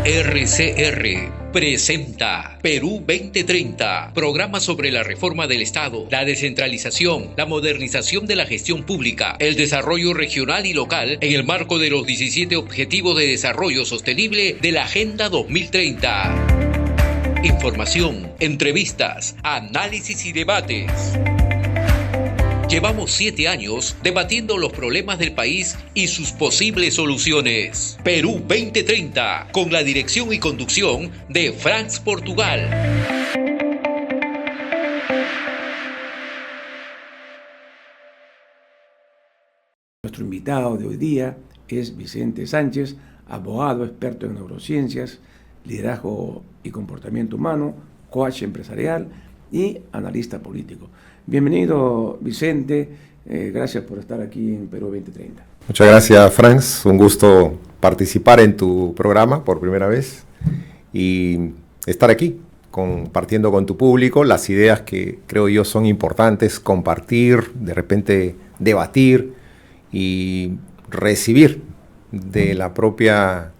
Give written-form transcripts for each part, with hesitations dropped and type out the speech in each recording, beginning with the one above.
RCR presenta Perú 2030, programa sobre la reforma del Estado, la descentralización, la modernización de la gestión pública, el desarrollo regional y local en el marco de los 17 Objetivos de Desarrollo Sostenible de la Agenda 2030. Información, entrevistas, análisis y debates. Llevamos 7 años debatiendo los problemas del país y sus posibles soluciones. Perú 2030, con la dirección y conducción de Franz Portugal. Nuestro invitado de hoy día es Vicente Sánchez, abogado, experto en neurociencias, liderazgo y comportamiento humano, coach empresarial y analista político. Bienvenido, Vicente. Gracias por estar aquí en Perú 2030. Muchas gracias, Franz. Un gusto participar en tu programa por primera vez y estar aquí compartiendo con tu público las ideas que creo yo son importantes compartir, de repente debatir y recibir de la propia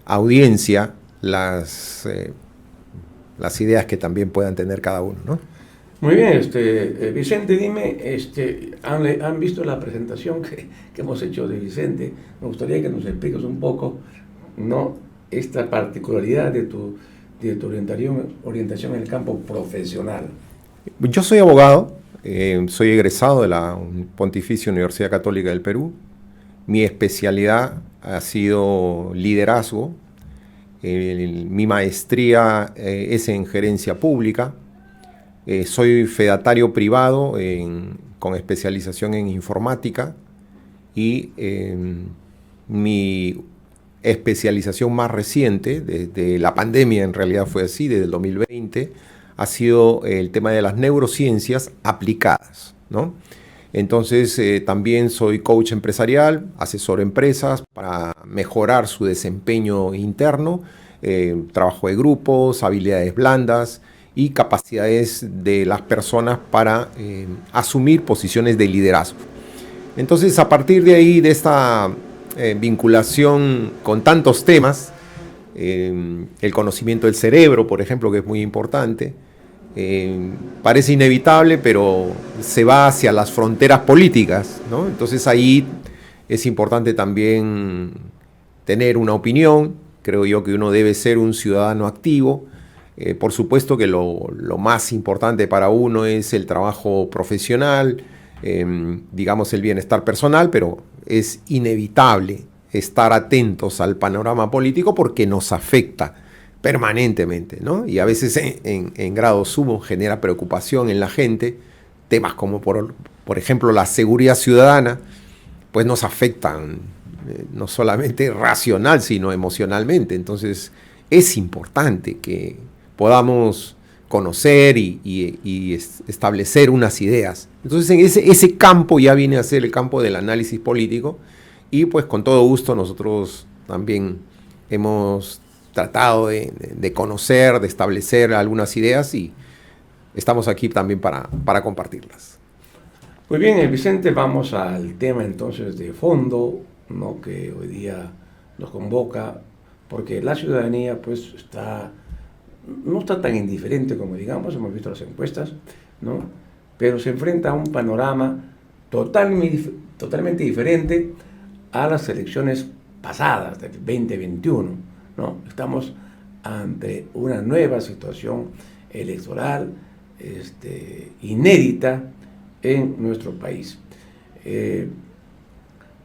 audiencia las ideas que también puedan tener cada uno, ¿no? Muy bien, Vicente, dime, ¿han visto la presentación que hemos hecho de Vicente? Me gustaría que nos expliques un poco, ¿no?, esta particularidad de tu orientación en el campo profesional. Yo soy abogado, soy egresado de la Pontificia Universidad Católica del Perú. Mi especialidad ha sido liderazgo. Mi maestría es en gerencia pública. Soy fedatario privado con especialización en informática y mi especialización más reciente, desde la pandemia en realidad fue así, desde el 2020, ha sido el tema de las neurociencias aplicadas, ¿no? Entonces también soy coach empresarial, asesoro empresas para mejorar su desempeño interno, trabajo de grupos, habilidades blandas y capacidades de las personas para asumir posiciones de liderazgo. Entonces, a partir de ahí, de esta vinculación con tantos temas, el conocimiento del cerebro, por ejemplo, que es muy importante, parece inevitable, pero se va hacia las fronteras políticas, ¿no? Entonces ahí es importante también tener una opinión. Creo yo que uno debe ser un ciudadano activo. Por supuesto que lo más importante para uno es el trabajo profesional, digamos el bienestar personal, pero es inevitable estar atentos al panorama político porque nos afecta permanentemente, ¿no? Y a veces en grado sumo genera preocupación en la gente. Temas como por ejemplo la seguridad ciudadana, pues nos afectan no solamente racional sino emocionalmente. Entonces es importante que podamos conocer y establecer unas ideas. Entonces en ese campo ya viene a ser el campo del análisis político y pues con todo gusto nosotros también hemos tratado de conocer, de establecer algunas ideas y estamos aquí también para compartirlas. Muy bien, Vicente, vamos al tema entonces de fondo, ¿no?, que hoy día nos convoca, porque la ciudadanía pues no está tan indiferente como digamos, hemos visto las encuestas, ¿no?, pero se enfrenta a un panorama totalmente diferente a las elecciones pasadas del 2021, ¿no? Estamos ante una nueva situación electoral inédita en nuestro país.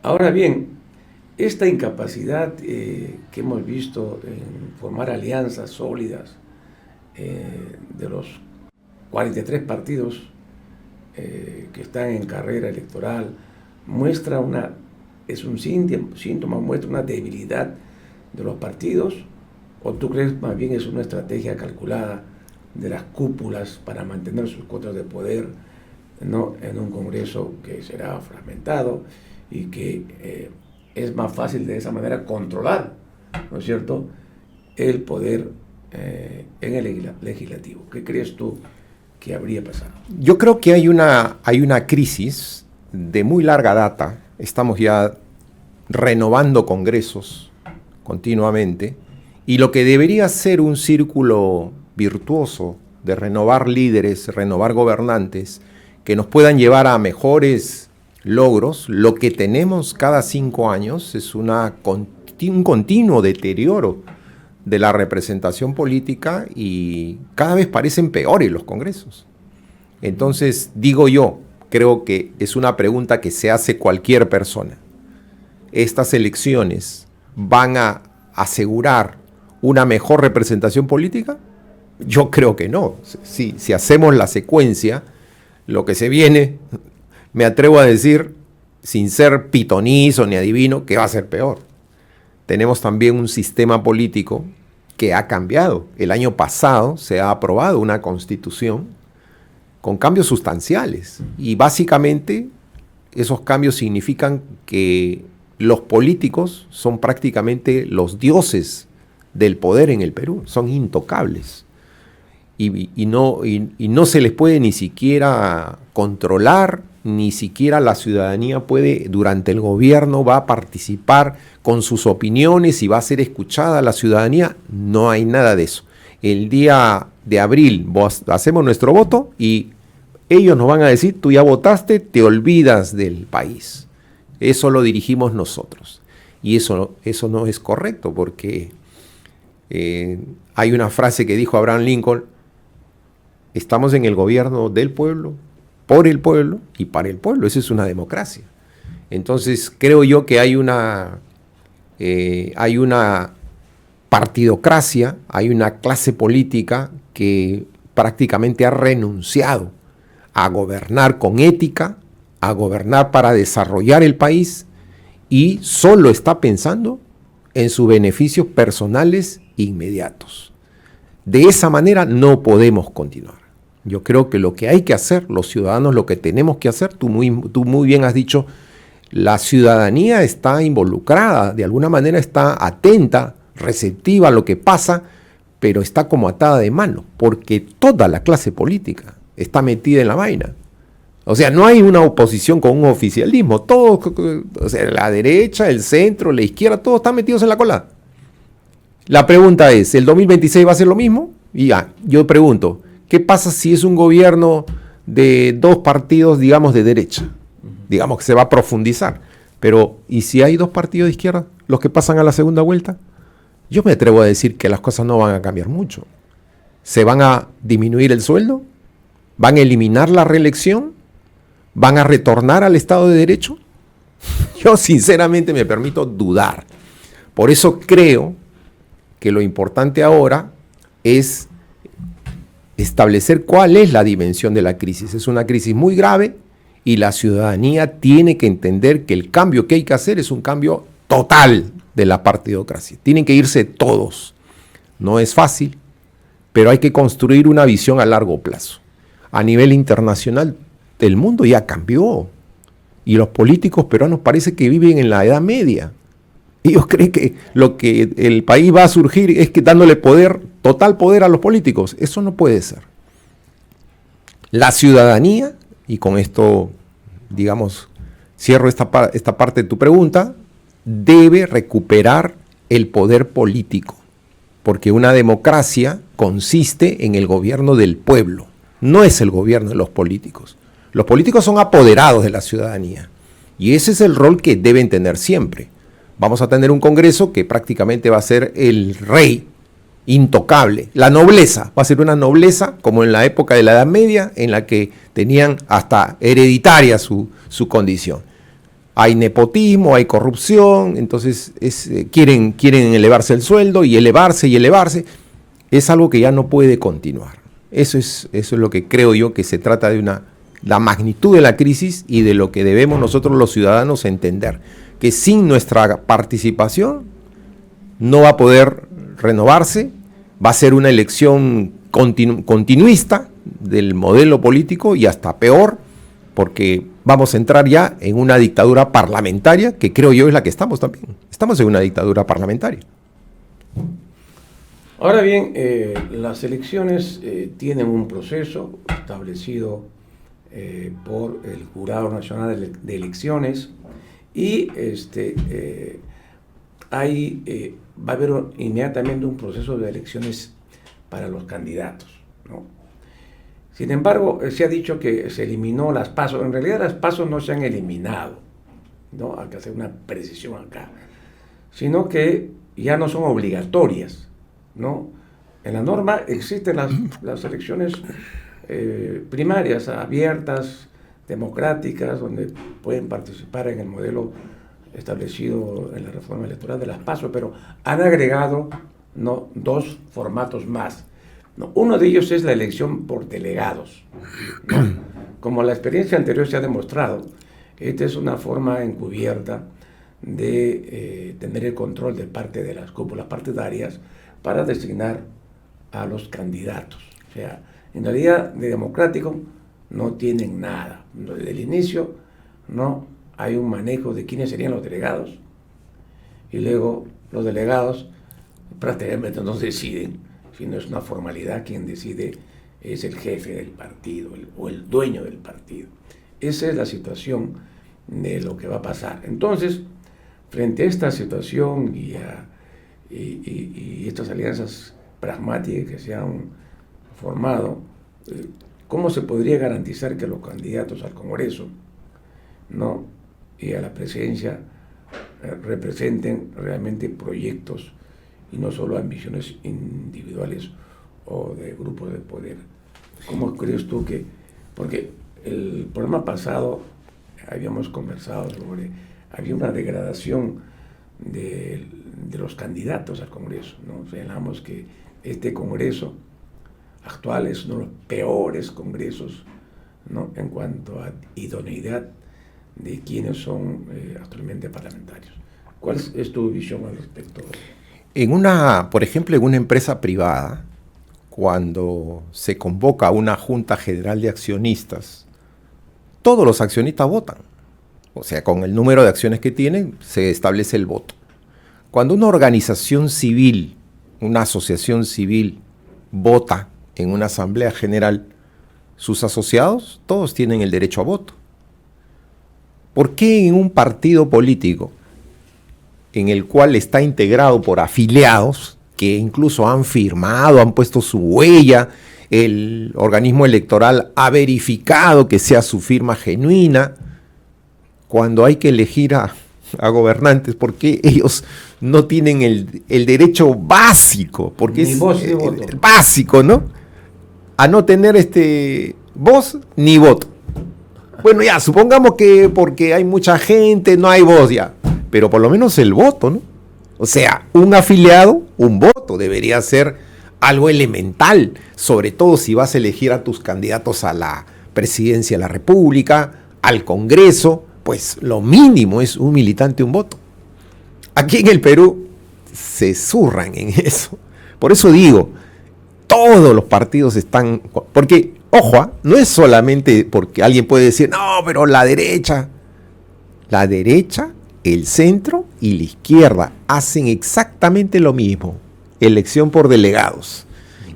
Ahora bien, esta incapacidad que hemos visto en formar alianzas sólidas de los 43 partidos que están en carrera electoral muestra una debilidad de los partidos, o tú crees más bien es una estrategia calculada de las cúpulas para mantener sus cuotas de poder, ¿no?, en un Congreso que será fragmentado y que es más fácil de esa manera controlar, ¿no es cierto?, el poder en el legislativo? ¿Qué crees tú que habría pasado? Yo creo que hay una crisis de muy larga data. Estamos ya renovando congresos continuamente Y lo que debería ser un círculo virtuoso de renovar líderes, renovar gobernantes, que nos puedan llevar a mejores logros, lo que tenemos cada 5 años es un continuo deterioro de la representación política y cada vez parecen peores los congresos. Entonces, digo yo, creo que es una pregunta que se hace cualquier persona. ¿Estas elecciones van a asegurar una mejor representación política? Yo creo que no. Si hacemos la secuencia, lo que se viene, me atrevo a decir, sin ser pitonizo ni adivino, que va a ser peor. Tenemos también un sistema político que ha cambiado. El año pasado se ha aprobado una constitución con cambios sustanciales y básicamente esos cambios significan que los políticos son prácticamente los dioses del poder en el Perú, son intocables y no se les puede ni siquiera controlar, ni siquiera la ciudadanía puede, durante el gobierno va a participar con sus opiniones y va a ser escuchada la ciudadanía. No hay nada de eso. El día de abril hacemos nuestro voto y ellos nos van a decir, tú ya votaste, te olvidas del país. Eso lo dirigimos nosotros. Y eso no es correcto porque hay una frase que dijo Abraham Lincoln, estamos en el gobierno del pueblo, por el pueblo y para el pueblo. Esa es una democracia. Entonces creo yo que hay una partidocracia, hay una clase política que prácticamente ha renunciado a gobernar con ética, a gobernar para desarrollar el país y solo está pensando en sus beneficios personales inmediatos. De esa manera no podemos continuar. Yo creo que lo que hay que hacer, los ciudadanos, lo que tenemos que hacer, tú muy bien has dicho, la ciudadanía está involucrada, de alguna manera está atenta, receptiva a lo que pasa, pero está como atada de mano, porque toda la clase política está metida en la vaina. O sea, no hay una oposición con un oficialismo, todos, o sea, la derecha, el centro, la izquierda, todos están metidos en la cola. La pregunta es, ¿el 2026 va a ser lo mismo? Y yo pregunto, ¿qué pasa si es un gobierno de 2 partidos, digamos, de derecha? Digamos que se va a profundizar. Pero, ¿y si hay 2 partidos de izquierda, los que pasan a la segunda vuelta? Yo me atrevo a decir que las cosas no van a cambiar mucho. ¿Se van a disminuir el sueldo? ¿Van a eliminar la reelección? ¿Van a retornar al Estado de Derecho? Yo sinceramente me permito dudar. Por eso creo que lo importante ahora es establecer cuál es la dimensión de la crisis. Es una crisis muy grave y la ciudadanía tiene que entender que el cambio que hay que hacer es un cambio total de la partidocracia. Tienen que irse todos. No es fácil, pero hay que construir una visión a largo plazo. A nivel internacional, el mundo ya cambió y los políticos peruanos parece que viven en la Edad Media. Ellos creen que lo que el país va a surgir es que dándole poder, total poder a los políticos. Eso no puede ser. La ciudadanía, y con esto, digamos, cierro esta parte de tu pregunta, debe recuperar el poder político, porque una democracia consiste en el gobierno del pueblo, no es el gobierno de los políticos. Los políticos son apoderados de la ciudadanía, y ese es el rol que deben tener siempre. Vamos a tener un Congreso que prácticamente va a ser el rey intocable. La nobleza, va a ser una nobleza como en la época de la Edad Media, en la que tenían hasta hereditaria su condición. Hay nepotismo, hay corrupción, entonces quieren elevarse el sueldo y elevarse. Es algo que ya no puede continuar. Eso es lo que creo yo, que se trata de la magnitud de la crisis y de lo que debemos nosotros los ciudadanos entender. Que sin nuestra participación no va a poder renovarse, va a ser una elección continuista del modelo político y hasta peor, porque vamos a entrar ya en una dictadura parlamentaria, que creo yo es la que estamos también. Estamos en una dictadura parlamentaria. Ahora bien, las elecciones tienen un proceso establecido por el Jurado Nacional de Elecciones y hay va a haber inmediatamente un proceso de elecciones para los candidatos, ¿no? Sin embargo, se ha dicho que se eliminó las PASO. En realidad las PASO no se han eliminado, ¿no? Hay que hacer una precisión acá, sino que ya no son obligatorias, ¿no? En la norma existen las elecciones primarias abiertas, democráticas, donde pueden participar en el modelo establecido en la reforma electoral de las PASO, pero han agregado, ¿no?, 2 formatos más, ¿no? Uno de ellos es la elección por delegados, ¿no? Como la experiencia anterior se ha demostrado, esta es una forma encubierta de tener el control de parte de las cúpulas partidarias para designar a los candidatos. O sea, en realidad de democrático no tienen nada. Desde el inicio no hay un manejo de quiénes serían los delegados, y luego los delegados prácticamente no deciden, sino es una formalidad. Quien decide es el jefe del partido o el dueño del partido. Esa es la situación de lo que va a pasar. Entonces, frente a esta situación y estas alianzas pragmáticas que se han formado, ¿cómo se podría garantizar que los candidatos al Congreso, ¿no?, y a la presidencia representen realmente proyectos y no solo ambiciones individuales o de grupos de poder? ¿Cómo crees tú que...? Porque el programa pasado habíamos conversado sobre... Había una degradación de los candidatos al Congreso, ¿no? Señalamos que este Congreso actual es uno de los peores congresos, ¿no?, en cuanto a idoneidad de quienes son actualmente parlamentarios. ¿Cuál es tu visión al respecto? Por ejemplo, en una empresa privada, cuando se convoca una junta general de accionistas, todos los accionistas votan. O sea, con el número de acciones que tienen, se establece el voto. Cuando una organización civil, una asociación civil, vota en una asamblea general, sus asociados, todos tienen el derecho a voto. ¿Por qué en un partido político, en el cual está integrado por afiliados, que incluso han firmado, han puesto su huella, el organismo electoral ha verificado que sea su firma genuina, cuando hay que elegir a gobernantes, por qué ellos no tienen el derecho básico? Porque ni es voz ni voto. Básico, ¿no? A no tener voz ni voto. Bueno, ya, supongamos que porque hay mucha gente no hay voz ya, pero por lo menos el voto, ¿no? O sea, un afiliado, un voto, debería ser algo elemental, sobre todo si vas a elegir a tus candidatos a la presidencia de la República, al Congreso. Pues lo mínimo es un militante, un voto. Aquí en el Perú se zurran en eso. Por eso digo, todos los partidos están... Porque, ojo, no es solamente porque alguien puede decir, no, pero la derecha, el centro y la izquierda hacen exactamente lo mismo. Elección por delegados.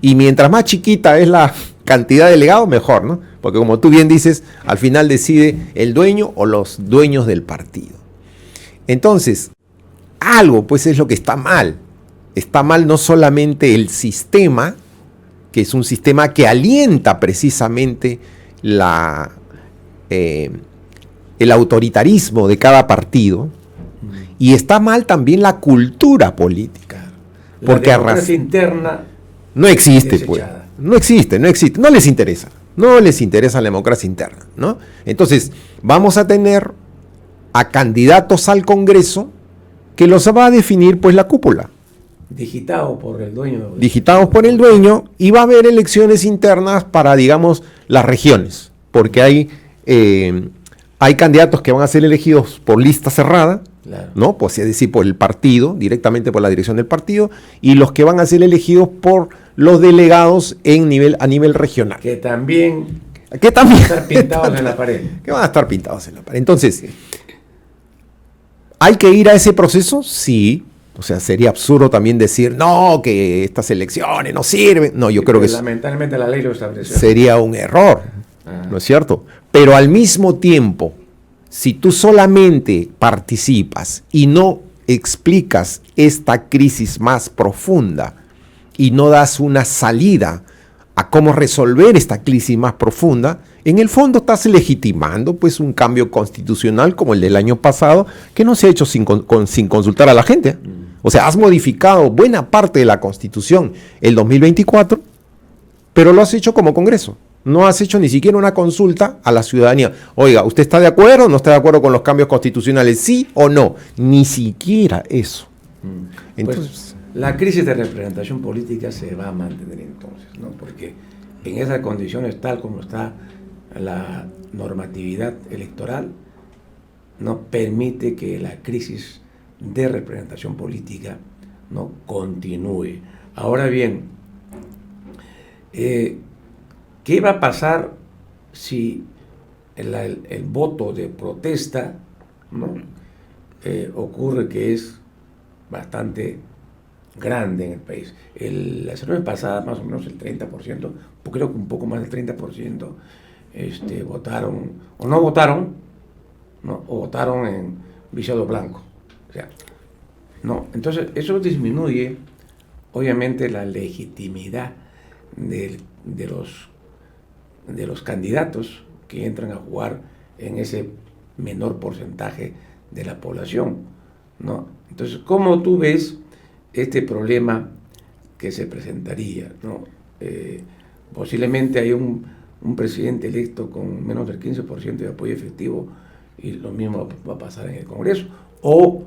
Y mientras más chiquita es la cantidad de delegados, mejor, ¿no? Porque como tú bien dices, al final decide el dueño o los dueños del partido. Entonces, algo pues es lo que está mal. Está mal no solamente el sistema, que es un sistema que alienta precisamente el autoritarismo de cada partido, y está mal también la cultura política. Porque la democracia interna no existe, desechada. pues. No existe, no les interesa. No les interesa la democracia interna, ¿no? Entonces, vamos a tener a candidatos al Congreso que los va a definir pues la cúpula. Digitados por el dueño. Digitados por el dueño, y va a haber elecciones internas para, digamos, las regiones, porque hay candidatos que van a ser elegidos por lista cerrada, claro, ¿no? Pues es decir, por el partido, directamente por la dirección del partido, y los que van a ser elegidos por los delegados a nivel regional. Que también van a estar pintados en la pared. Que van a estar pintados en la pared. Entonces, ¿hay que ir a ese proceso? Sí. O sea, sería absurdo también decir, no, que estas elecciones no sirven. No, yo creo que lamentablemente la ley lo estableció. Sería un error, ¿no es cierto? Pero al mismo tiempo, si tú solamente participas y no explicas esta crisis más profunda y no das una salida a cómo resolver esta crisis más profunda, en el fondo estás legitimando pues un cambio constitucional como el del año pasado, que no se ha hecho sin consultar a la gente. O sea, has modificado buena parte de la Constitución el 2024, pero lo has hecho como Congreso. No has hecho ni siquiera una consulta a la ciudadanía. Oiga, ¿usted está de acuerdo o no está de acuerdo con los cambios constitucionales? ¿Sí o no? Ni siquiera eso. Entonces, pues, la crisis de representación política se va a mantener entonces, ¿no? Porque en esas condiciones, tal como está la normatividad electoral, no permite que la crisis de representación política no continúe. Ahora bien, ¿qué va a pasar si el voto de protesta, ¿no? Ocurre que es bastante grande en el país? La semana pasada más o menos el 30%, creo que un poco más del 30%, votaron o no votaron, ¿no? O votaron en viciado blanco. O sea, no, entonces eso disminuye obviamente la legitimidad de los candidatos que entran a jugar en ese menor porcentaje de la población, ¿no? Entonces, ¿cómo tú ves este problema que se presentaría, ¿no? Posiblemente hay un presidente electo con menos del 15% de apoyo efectivo y lo mismo va a pasar en el Congreso, o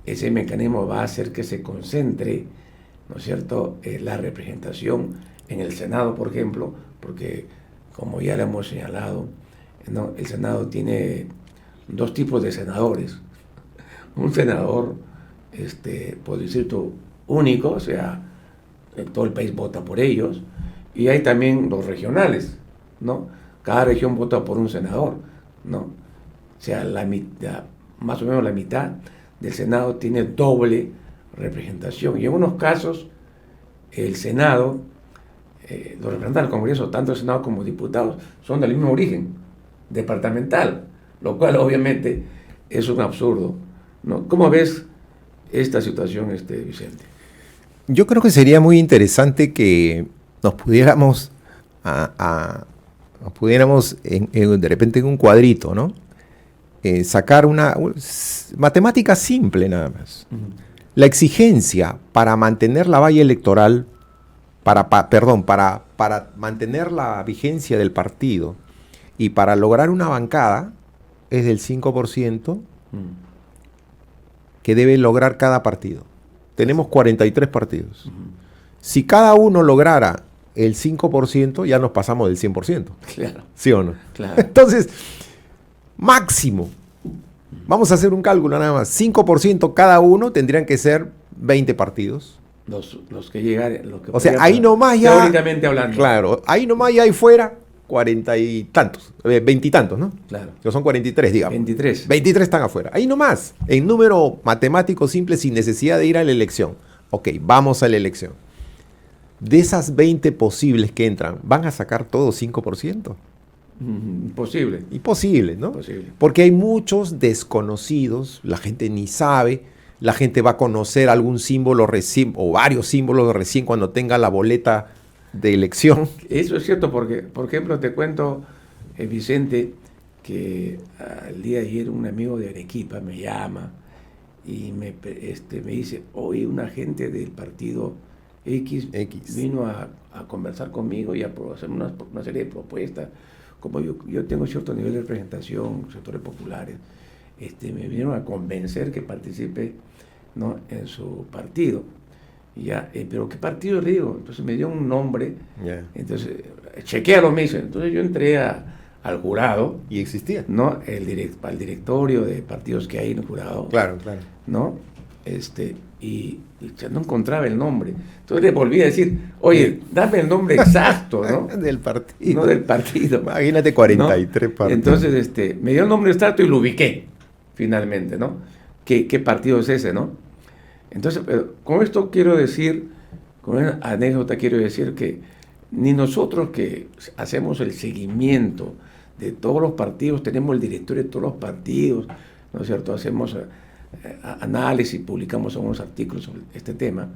ese mecanismo va a hacer que se concentre, ¿no es cierto?, la representación en el Senado, por ejemplo, porque como ya le hemos señalado, ¿no?, el Senado tiene dos tipos de senadores. Un senador por distrito único, o sea, todo el país vota por ellos, y hay también los regionales, ¿no? Cada región vota por un senador, ¿no? O sea, la mitad, más o menos la mitad del Senado tiene doble representación, y en unos casos el Senado, los representantes del Congreso, tanto el Senado como diputados, son del mismo origen, departamental, lo cual obviamente es un absurdo, ¿no? ¿Cómo ves esta situación, Vicente? Yo creo que sería muy interesante que nos pudiéramos de repente en un cuadrito, ¿no? Sacar una matemática simple nada más. Uh-huh. La exigencia para mantener la valla electoral, para mantener la vigencia del partido y para lograr una bancada es del 5% que debe lograr cada partido. Tenemos 43 partidos. Uh-huh. Si cada uno lograra el 5%, ya nos pasamos del 100%. Claro. ¿Sí o no? Claro. Entonces, máximo, vamos a hacer un cálculo nada más, 5% cada uno tendrían que ser 20 partidos. Los que llegaran. O sea, ahí nomás ya... Teóricamente hablando. Claro, ahí nomás ya hay fuera 40 y tantos, 20 y tantos, ¿no? Claro. Que son 43, digamos. 23. 23 están afuera. Ahí nomás, en número matemático simple, sin necesidad de ir a la elección. Ok, vamos a la elección. De esas 20 posibles que entran, ¿van a sacar todos 5%? Imposible. Imposible, ¿no? Imposible. Porque hay muchos desconocidos, la gente ni sabe, la gente va a conocer algún símbolo recién, o varios símbolos recién cuando tenga la boleta de elección. Eso es cierto porque, por ejemplo, te cuento, Vicente, que al día de ayer un amigo de Arequipa me llama y me dice, hoy un agente del partido X vino a conversar conmigo y a hacer una serie de propuestas. Como yo tengo cierto nivel de representación, sectores populares, me vinieron a convencer que participe, ¿no?, en su partido. Y ya, pero ¿qué partido le digo? Entonces me dio un nombre, entonces chequéalo, me dice. Entonces yo entré al jurado. Y existía. ¿No? Al directorio de partidos que hay en el jurado. Claro, claro. ¿No? Y no encontraba el nombre. Entonces le volví a decir, oye, dame el nombre exacto, ¿no? Del partido. No del partido. Imagínate 43 ¿no? partidos. Entonces me dio el nombre exacto y lo ubiqué, finalmente, ¿no? ¿Qué partido es ese, no? Entonces, con esto quiero decir, con una anécdota quiero decir que ni nosotros que hacemos el seguimiento de todos los partidos, tenemos el directorio de todos los partidos, ¿no es cierto? Hacemos análisis, publicamos algunos artículos sobre este tema.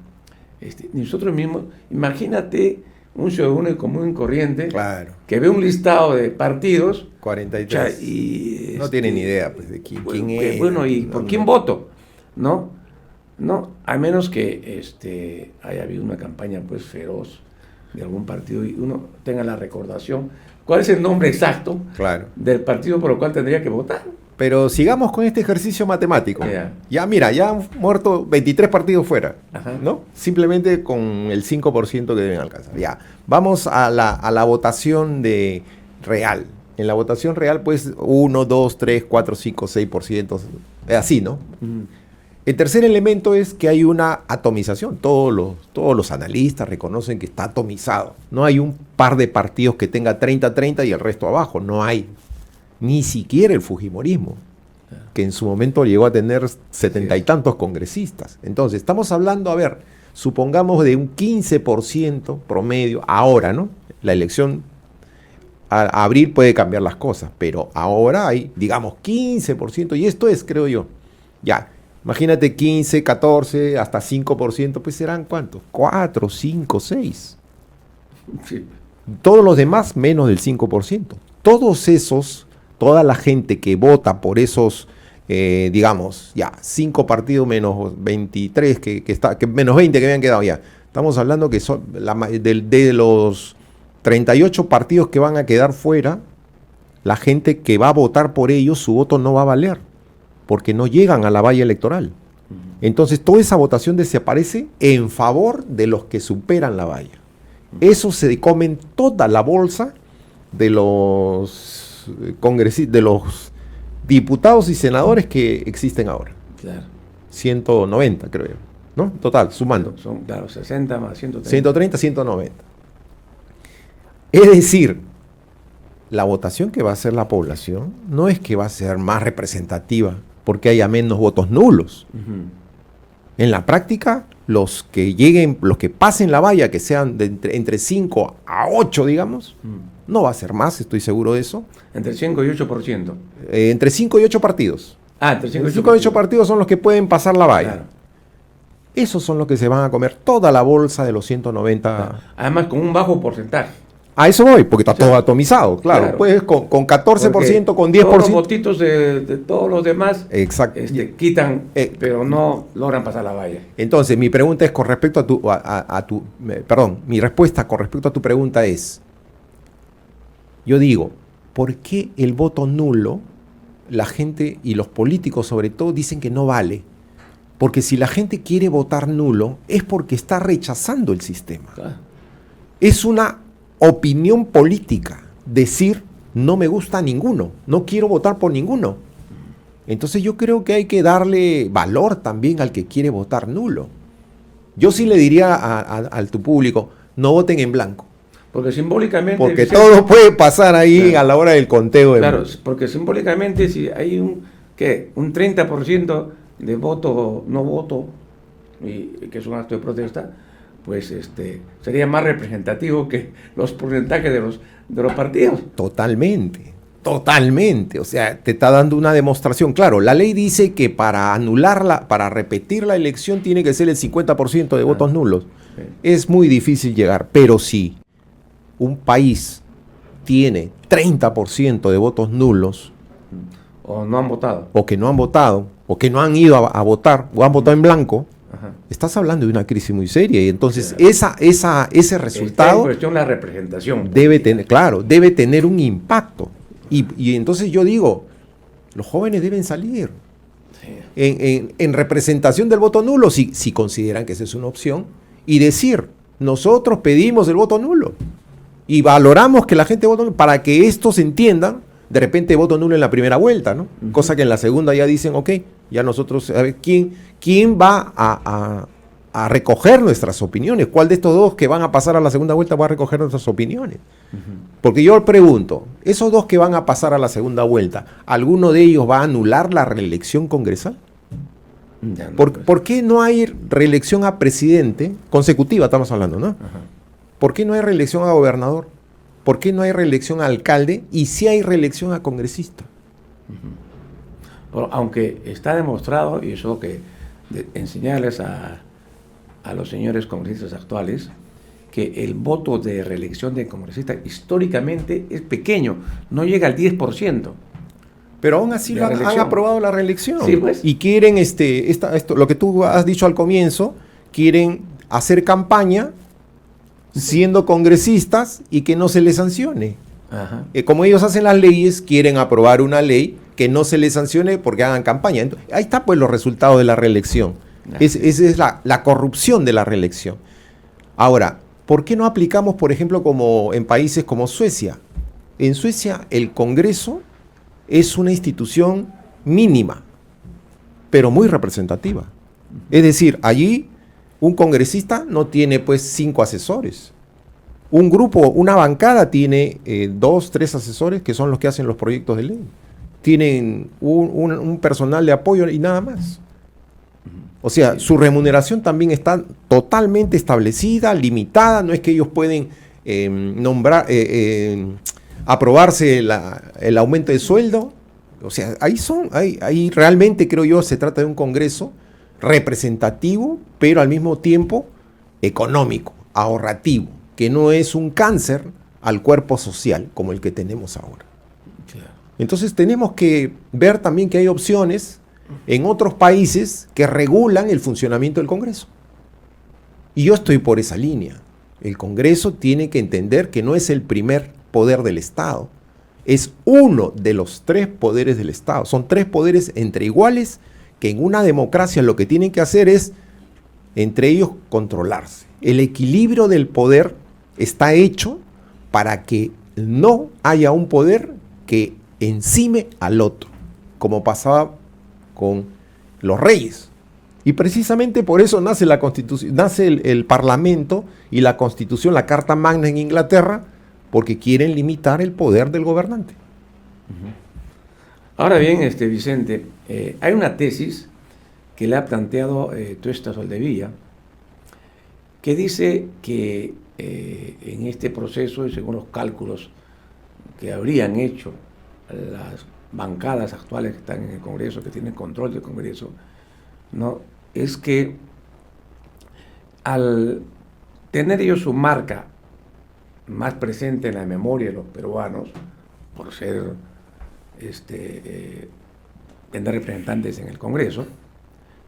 Nosotros mismos, imagínate un ciudadano común y corriente, claro, que ve un listado de partidos 43 y no tiene ni idea pues, de quién es. Bueno, ¿y por quién voto? No, a menos que haya habido una campaña pues feroz de algún partido y uno tenga la recordación. ¿Cuál es el nombre exacto del partido por el cual tendría que votar? Pero sigamos con este ejercicio matemático. Ya mira, ya han muerto 23 partidos fuera, ¿no? Simplemente con el 5% que deben alcanzar. Ya, vamos a la votación real. En la votación real, pues 1, 2, 3, 4, 5, 6%, así, ¿no? El tercer elemento es que hay una atomización. Todos los analistas reconocen que está atomizado. No hay un par de partidos que tenga 30-30 y el resto abajo. No hay. Ni siquiera el fujimorismo, que en su momento llegó a tener 70 y tantos congresistas. Entonces, estamos hablando, a ver, supongamos de un 15% promedio, ahora, ¿no? La elección a abril puede cambiar las cosas, pero ahora hay, digamos, 15%, y esto es, creo yo, ya, imagínate 15, 14, hasta 5%, pues serán ¿cuántos? 4, 5, 6. Sí. Todos los demás menos del 5%. Todos esos... Toda la gente que vota por esos, digamos, ya, 5 partidos menos 23, que menos 20 que habían quedado ya. Estamos hablando que son de los 38 partidos que van a quedar fuera, la gente que va a votar por ellos, su voto no va a valer, porque no llegan a la valla electoral. Entonces, toda esa votación desaparece en favor de los que superan la valla. Eso se comen toda la bolsa de los congresistas, de los diputados y senadores que existen ahora. Claro. 190, creo yo, ¿no? Total, sumando. Son, claro, 60 más 130. 130, 190. Es decir, la votación que va a hacer la población no es que va a ser más representativa porque haya menos votos nulos. En la práctica, los que pasen la valla, que sean entre 5 a 8, digamos, no va a ser más, estoy seguro de eso. Entre 5 y 8%. Entre 5 y 8 partidos. Entre 5 y 8 partidos son los que pueden pasar la valla. Claro. Esos son los que se van a comer toda la bolsa de los 190. Claro. Además, con un bajo porcentaje. A eso voy, porque está todo atomizado, claro. Pues con 14%, porque con 10%. Todos los votitos de todos los demás quitan, pero no logran pasar la valla. Entonces, mi pregunta es con respecto mi respuesta con respecto a tu pregunta es, yo digo, ¿por qué el voto nulo, la gente y los políticos sobre todo dicen que no vale? Porque si la gente quiere votar nulo, es porque está rechazando el sistema. Claro. Es una opinión política, decir no me gusta ninguno, no quiero votar por ninguno. Entonces yo creo que hay que darle valor también al que quiere votar nulo. Yo sí le diría a tu público, no voten en blanco. Porque simbólicamente... Porque todo puede pasar ahí a la hora del conteo. Claro, porque simbólicamente si hay un 30% de voto, no voto, y que es un acto de protesta, pues sería más representativo que los porcentajes de los partidos. Totalmente. O sea, te está dando una demostración. Claro, la ley dice que para anularla, para repetir la elección, tiene que ser el 50% de votos nulos. Sí. Es muy difícil llegar, pero si un país tiene 30% de votos nulos, o no han votado, o que no han votado, o que no han ido a votar, o han votado en blanco, estás hablando de una crisis muy seria. Y entonces ese resultado... Está en cuestión la representación. Debe tener un impacto. Y entonces yo digo, los jóvenes deben salir en representación del voto nulo, si consideran que esa es una opción, y decir, nosotros pedimos el voto nulo y valoramos que la gente vote nulo para que estos entiendan. De repente voto nulo en la primera vuelta, ¿no? Cosa que en la segunda ya dicen, ok, ya nosotros, a ver, ¿quién va a recoger nuestras opiniones? ¿Cuál de estos dos que van a pasar a la segunda vuelta va a recoger nuestras opiniones? Porque yo pregunto, esos dos que van a pasar a la segunda vuelta, ¿alguno de ellos va a anular la reelección congresal? ¿Por qué no hay reelección a presidente consecutiva, estamos hablando, ¿no? ¿Por qué no hay reelección a gobernador? ¿Por qué no hay reelección a alcalde y sí hay reelección a congresista? Pero aunque está demostrado, y eso que enseñarles a los señores congresistas actuales, que el voto de reelección de congresistas históricamente es pequeño, no llega al 10%. Pero aún así han aprobado la reelección. Sí, pues. Y quieren, lo que tú has dicho al comienzo, quieren hacer campaña siendo congresistas y que no se les sancione. Ajá. Como ellos hacen las leyes, quieren aprobar una ley que no se les sancione porque hagan campaña. Entonces, ahí está pues los resultados de la reelección. Esa es la corrupción de la reelección. Ahora, ¿por qué no aplicamos, por ejemplo, como en países como Suecia? En Suecia el Congreso es una institución mínima, pero muy representativa. Es decir, allí un congresista no tiene pues 5 asesores. Un grupo, una bancada tiene 2, 3 asesores que son los que hacen los proyectos de ley. Tienen un personal de apoyo y nada más. O sea, su remuneración también está totalmente establecida, limitada. No es que ellos pueden aprobarse el aumento de sueldo. O sea, ahí realmente creo yo se trata de un Congreso representativo, pero al mismo tiempo económico, ahorrativo, que no es un cáncer al cuerpo social como el que tenemos ahora. Entonces tenemos que ver también que hay opciones en otros países que regulan el funcionamiento del Congreso. Y yo estoy por esa línea. El Congreso tiene que entender que no es el primer poder del Estado, es uno de los 3 poderes del Estado. Son 3 poderes entre iguales que en una democracia lo que tienen que hacer es, entre ellos, controlarse. El equilibrio del poder está hecho para que no haya un poder que encime al otro, como pasaba con los reyes. Y precisamente por eso nace la Constitución, nace el Parlamento y la Constitución, la Carta Magna en Inglaterra, porque quieren limitar el poder del gobernante. Ahora bien, Vicente, hay una tesis que le ha planteado Tuesta Soldevilla, que dice que en este proceso, y según los cálculos que habrían hecho las bancadas actuales que están en el Congreso, que tienen control del Congreso, ¿no?, es que al tener ellos su marca más presente en la memoria de los peruanos, por ser tener representantes en el Congreso,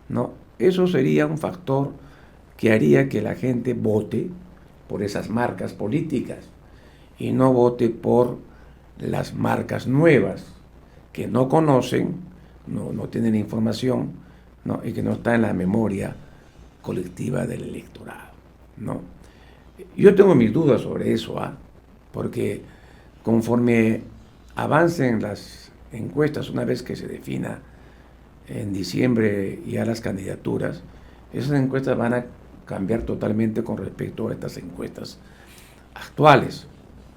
¿no?, eso sería un factor que haría que la gente vote por esas marcas políticas y no vote por las marcas nuevas que no conocen, no tienen información, ¿no?, y que no está en la memoria colectiva del electorado, ¿no? Yo tengo mis dudas sobre eso, porque conforme avancen las encuestas, una vez que se defina en diciembre ya las candidaturas, esas encuestas van a cambiar totalmente con respecto a estas encuestas actuales,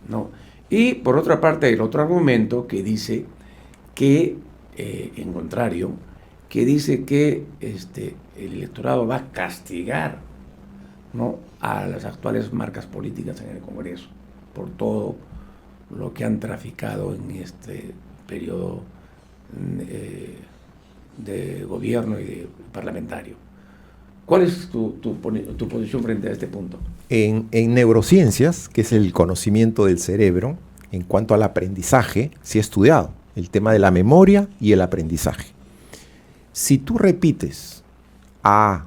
¿no? Y por otra parte hay el otro argumento que dice que, en contrario, que dice que el electorado va a castigar, ¿no?, a las actuales marcas políticas en el Congreso por todo lo que han traficado en este periodo de gobierno y de parlamentario. ¿Cuál es tu posición frente a este punto? En neurociencias, que es el conocimiento del cerebro, en cuanto al aprendizaje, se ha estudiado el tema de la memoria y el aprendizaje. Si tú repites A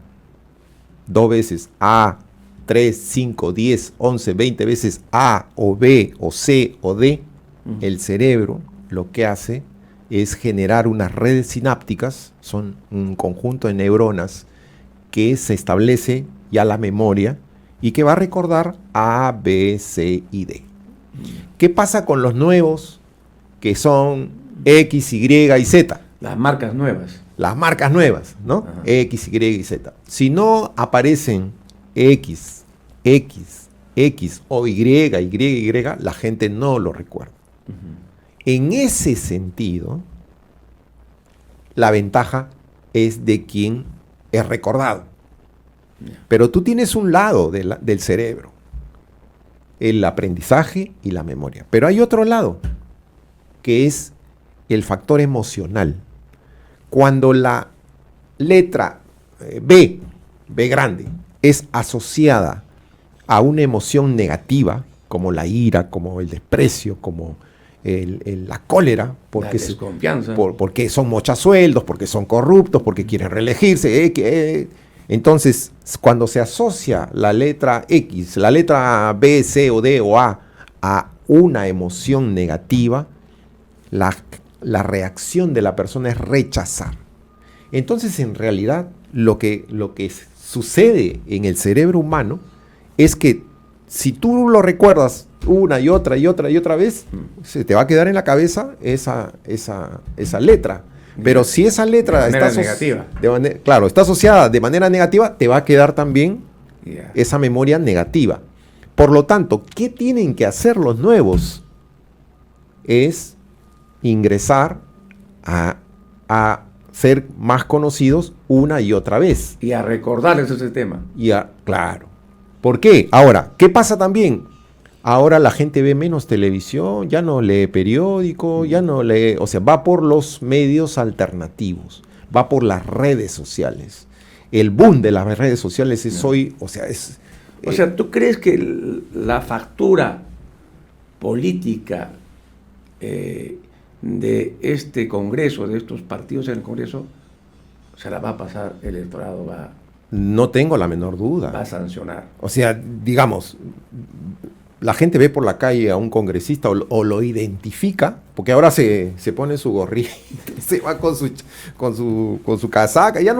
2 veces, A 3, 5, 10, 11, 20 veces A o B o C o D, el cerebro lo que hace es generar unas redes sinápticas, son un conjunto de neuronas que se establece ya la memoria y que va a recordar A, B, C y D. ¿Qué pasa con los nuevos que son X, Y y Z? Las marcas nuevas. Las marcas nuevas, ¿no? Ajá. X, Y y Z. Si no aparecen X o Y, la gente no lo recuerda. En ese sentido, la ventaja es de quien es recordado. Pero tú tienes un lado del cerebro, el aprendizaje y la memoria. Pero hay otro lado, que es el factor emocional. Cuando la letra B grande, es asociada a una emoción negativa, como la ira, como el desprecio, como la cólera, porque, la desconfianza. Porque son mochasueldos, porque son corruptos, porque quieren reelegirse. Entonces, cuando se asocia la letra X, la letra B, C o D o A una emoción negativa, la reacción de la persona es rechazar. Entonces, en realidad, lo que sucede en el cerebro humano es que si tú lo recuerdas una y otra vez, se te va a quedar en la cabeza esa letra. Pero si esa letra está negativa. Está asociada de manera negativa, te va a quedar también esa memoria negativa. Por lo tanto, ¿qué tienen que hacer los nuevos? Es ingresar a ser más conocidos una y otra vez. Y a recordarles ese tema. Claro. ¿Por qué? Ahora, ¿qué pasa también? Ahora la gente ve menos televisión, ya no lee periódico, ya no lee, o sea, va por los medios alternativos, va por las redes sociales. El boom de las redes sociales es hoy, o sea, ¿tú crees que la factura política de este Congreso, de estos partidos en el Congreso, se la va a pasar el electorado, no tengo la menor duda. Va a sancionar? O sea, digamos, la gente ve por la calle a un congresista o lo identifica, porque ahora se pone su gorrito, se va con su casaca, ya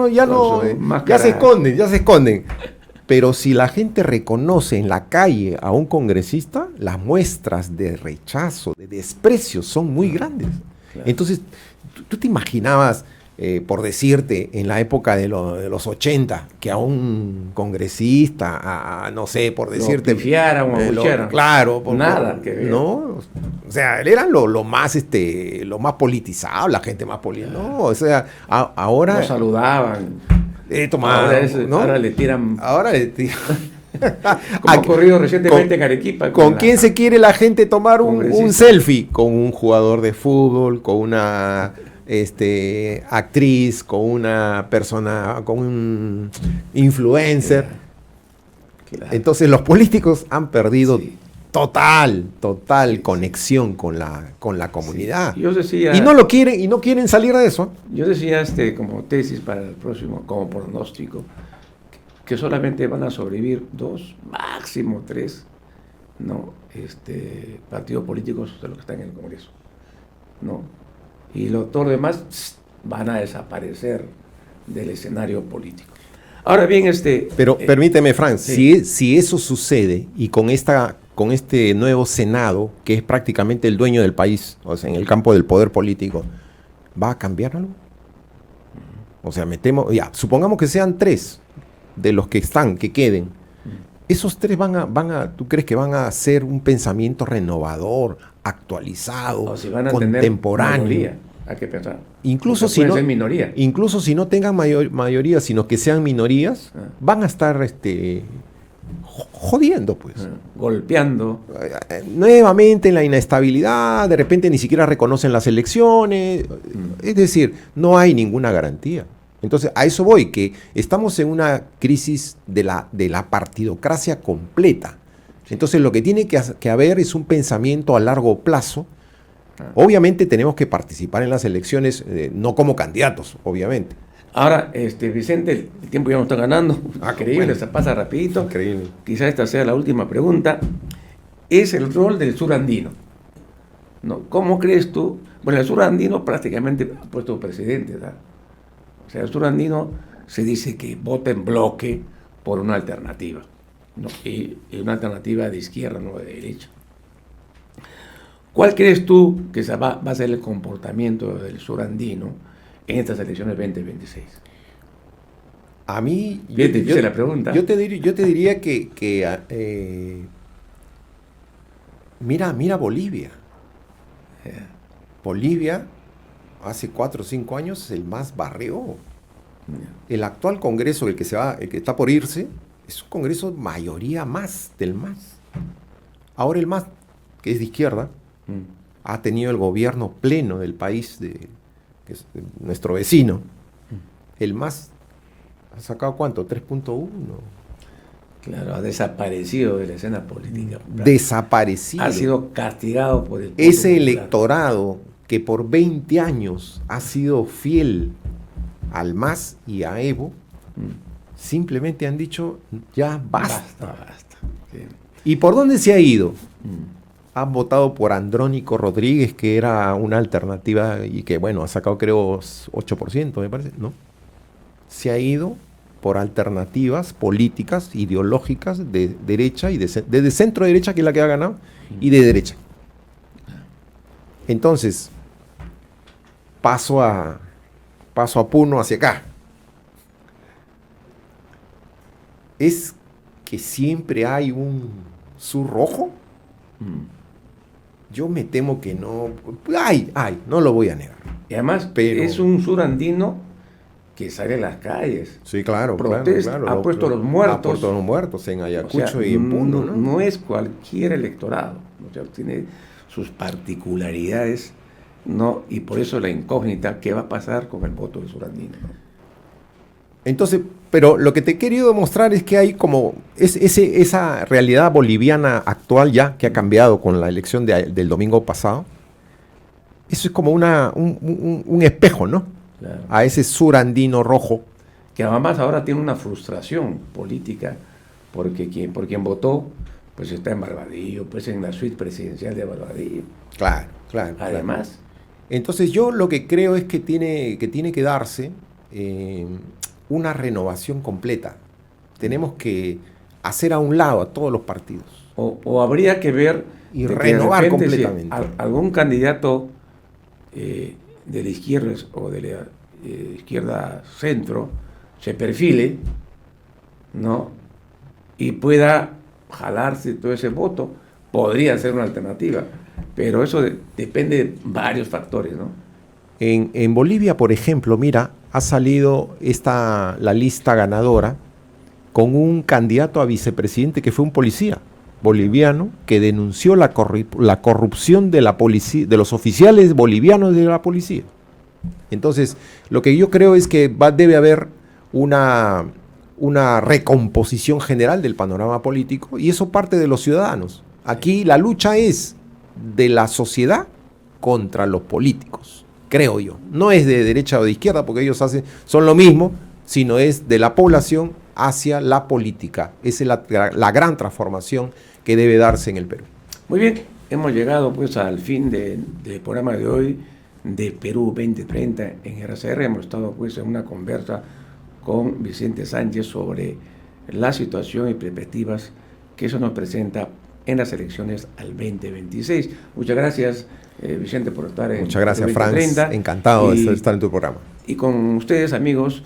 se esconden. Pero si la gente reconoce en la calle a un congresista, las muestras de rechazo, de desprecio son muy grandes. Claro. Entonces, tú te imaginabas, por decirte, en la época de los 80, que a un congresista, no sé, por decirte... Lo pifiaran o abuchearan. Claro. Nada que ver. No, o sea, eran lo más politizado, la gente más politizada. No, o sea, ahora... Lo saludaban. Ahora le tiran. Como ha ocurrido recientemente en Arequipa. ¿Con quién se quiere la gente tomar un selfie? Con un jugador de fútbol, con una actriz, con una persona, con un influencer. Claro. Entonces los políticos han perdido total conexión con la comunidad. Sí. Yo decía, y no quieren salir de eso. Yo decía como tesis para el próximo, como pronóstico, que solamente van a sobrevivir 2, máximo 3, partidos políticos de los que están en el Congreso, y los demás van a desaparecer del escenario político. Ahora bien, pero permíteme, Franz, si eso sucede y con este nuevo Senado, que es prácticamente el dueño del país, o sea, en el campo del poder político, ¿va a cambiar algo? O sea, supongamos que sean 3 de los que queden. Esos 3 ¿tú crees que van a hacer un pensamiento renovador, actualizado, o si van a contemporáneo? Mayoría, hay que pensar. Incluso si no tengan mayoría, sino que sean minorías, van a estar jodiendo, pues. Golpeando. Nuevamente en la inestabilidad, de repente ni siquiera reconocen las elecciones. Es decir, no hay ninguna garantía. Entonces, a eso voy, que estamos en una crisis de la partidocracia completa. Entonces, lo que tiene que haber es un pensamiento a largo plazo. Obviamente tenemos que participar en las elecciones, no como candidatos, obviamente. Ahora, Vicente, el tiempo ya nos está ganando. Increíble, bueno. Se pasa rapidito. Increíble. Quizás esta sea la última pregunta. Es el rol del sur andino. ¿Cómo crees tú? Bueno, el sur andino prácticamente ha puesto presidente, ¿verdad? O sea, el sur andino se dice que vota en bloque por una alternativa, y una alternativa de izquierda, no de derecha. ¿Cuál crees tú que va a ser el comportamiento del sur andino en estas elecciones 2026? A mí, bien difícil la pregunta. Yo te diría que mira Bolivia. Bolivia hace 4 o 5 años el MAS barrió. El actual Congreso, el que está por irse, es un Congreso mayoría más del MAS. Ahora el MAS, que es de izquierda, ha tenido el gobierno pleno del país que es nuestro vecino, el MAS ha sacado ¿cuánto? 3.1. Claro, ha desaparecido de la escena política. Desaparecido. Ha sido castigado por el voto ese popular. electorado que por 20 años ha sido fiel al MAS y a Evo, simplemente han dicho, ya basta. Basta. Sí. ¿Y por dónde se ha ido? Han votado por Andrónico Rodríguez, que era una alternativa y que, bueno, ha sacado creo 8%, me parece, ¿no? Se ha ido por alternativas políticas, ideológicas, de derecha y de centro derecha, que es la que ha ganado, y de derecha. Entonces, paso a Puno hacia acá. ¿Es que siempre hay un sur rojo? Yo me temo que no. No lo voy a negar. Y además, Pero es un sur andino que sale a las calles. sí, claro, Protesta, claro. ha puesto los muertos. Ha puesto los muertos en Ayacucho, O sea, y en Puno, ¿no? No es cualquier electorado. O sea, tiene sus particularidades, ¿no? Y por eso la incógnita, ¿qué va a pasar con el voto del surandino, ¿no? Entonces, pero lo que te he querido demostrar es que hay como esa realidad boliviana actual ya, que ha cambiado con la elección del domingo pasado. Eso es como un espejo, ¿no? Claro. A ese surandino rojo. Que además ahora tiene una frustración política, porque por quien votó, pues está en Barbadillo, pues en la suite presidencial de Barbadillo. Claro. Además. Entonces yo lo que creo es que tiene que darse una renovación completa. Tenemos que hacer a un lado a todos los partidos. O habría que ver Y de que renovar de repente, completamente. si algún candidato de la izquierda o de la izquierda centro se perfile, ¿no? Y pueda jalarse todo ese voto, podría ser una alternativa. Pero eso depende de varios factores, ¿no? En Bolivia, por ejemplo, mira, ha salido la lista ganadora con un candidato a vicepresidente que fue un policía boliviano que denunció la corrupción de la policía, de los oficiales bolivianos de la policía. Entonces, lo que yo creo es que debe haber una recomposición general del panorama político, y eso parte de los ciudadanos. Aquí la lucha es de la sociedad contra los políticos, creo yo. No es de derecha o de izquierda, porque ellos son lo mismo, sino es de la población hacia la política. Esa es la gran transformación que debe darse en el Perú. Muy bien, hemos llegado pues al fin del programa de hoy de Perú 2030 en RCR. Hemos estado pues en una conversa con Vicente Sánchez sobre la situación y perspectivas que eso nos presenta en las elecciones al 2026. Muchas gracias, Vicente, por estar en Muchas gracias, Perú 2030. Franz. Encantado de estar en tu programa. Y con ustedes, amigos,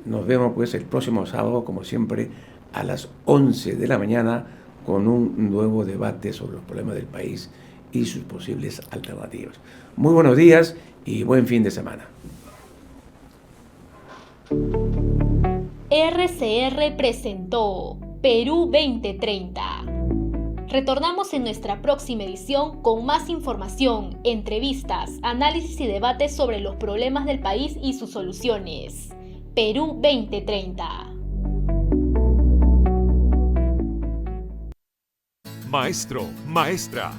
nos vemos pues el próximo sábado, como siempre, a las 11 de la mañana con un nuevo debate sobre los problemas del país y sus posibles alternativas. Muy buenos días y buen fin de semana. RCR presentó Perú 2030. Retornamos en nuestra próxima edición con más información, entrevistas, análisis y debates sobre los problemas del país y sus soluciones. Perú 2030. Maestro, maestra.